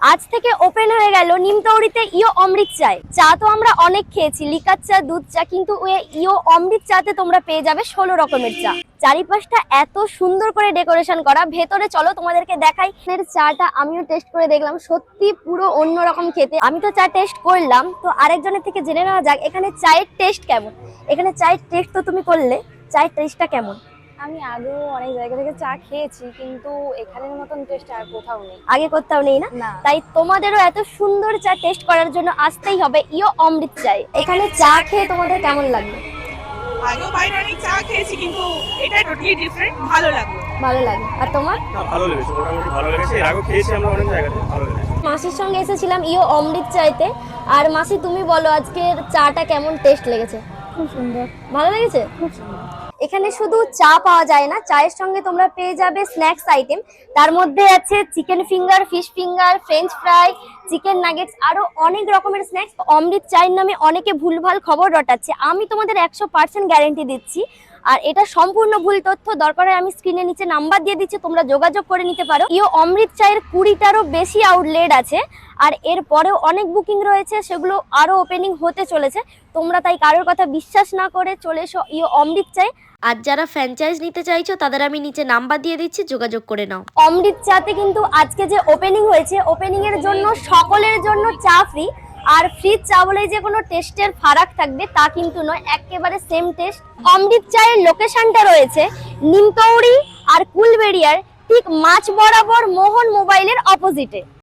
আজ থেকে ওপেন হয়ে গেল নিমতৌড়িতে ইও অমৃত চায়। চা তো আমরা অনেক খেয়েছি, লিকার চা, দুধ চা, কিন্তু ওই ইও অমৃত চাতে তোমরা পেয়ে যাবে 16 রকমের চা। চারিপাশটা এত সুন্দর করে ডেকোরেশন করা। ভেতরে চলো তোমাদেরকে দেখাই। এর চাটা আমিও টেস্ট করে দেখলাম, সত্যি পুরো অন্যরকম খেতে। আমি তো চা টেস্ট করলাম, তো আরেকজনের থেকে জেনে নেওয়া যাক এখানে চায়ের টেস্ট কেমন। এখানে চায়ের টেস্ট তো তুমি করলে, চায়ের টেস্টটা কেমন? আমি আগেও অনেক জায়গা থেকে চা খেয়েছি, কিন্তু এখানের মতন টেস্ট আর কোথাও নেই। আগে কোথাও নেই না? না। তাই তোমাদেরও এত সুন্দর চা টেস্ট করার জন্য আসতেই হবে ইও অমৃত চায়। এখানে চা খেয়ে তোমাদের কেমন লাগলো? আগেও বাইরে অনেক চা খেয়েছি, কিন্তু এটা টোটালি ডিফারেন্ট, ভালো লাগলো। ভালো লাগে। আর তোমার? না, ভালো লেগেছে, মোটামুটি ভালো লেগেছে। এর আগেও খেয়েছি আমরা অনেক জায়গাতে, ভালো লেগেছে। মাসির সঙ্গে এসেছিলাম ইও অমৃত চাইতে। আর মাসি, তুমি বলো আজকের চাটা কেমন টেস্ট লেগেছে? খুব সুন্দর, ভালো লেগেছে? খুব সুন্দর। এখানে শুধু চা পাওয়া যায় না, চায়ের সঙ্গে তোমরা পেয়ে যাবে স্ন্যাক্স আইটেম। তার মধ্যে আছে chicken finger, fish finger, French fry, chicken nuggets, আরো অনেক রকমের স্ন্যাক্স। অমৃত চায়ের নামে অনেকে ভুলভাল খবর রটাচ্ছে, আমি তোমাদের 100% গ্যারেন্টি দিচ্ছি। আর এটা সম্পূর্ণ ভুল তথ্য। দরকার হয় আমি স্ক্রিনের নিচে নাম্বার দিয়ে দিচ্ছি, তোমরা যোগাযোগ করে নিতে পারো। ইও অমৃত চায়ের 20টারও বেশি আউটলেট আছে, আর এর পরেও অনেক বুকিং রয়েছে, সেগুলো আরো ওপেনিং হতে চলেছে। তোমরা তাই কারোর কথা বিশ্বাস না করে চলে এসো ইও অমৃত চায়। আর যারা ফ্র্যাঞ্চাইজ নিতে চাইছো তাদের আমি নিচে নাম্বার দিয়ে দিচ্ছি, যোগাযোগ করে নাও। অমৃত চাতে কিন্তু আজকে যে ওপেনিং হয়েছে, ওপেনিং এর জন্য সকলের জন্য চা ফ্রি। আর ফ্রি চা বলে যে কোনো টেস্টের ফারাক থাকবে তা কিন্তু নয়, একেবারে সেম টেস্ট। অমৃত চায়ের লোকেশনটা রয়েছে নিমতৌড়ি আর কুলবেড়িয়ার ঠিক মাঝ বরাবর মোহন মোবাইলের অপোজিটে।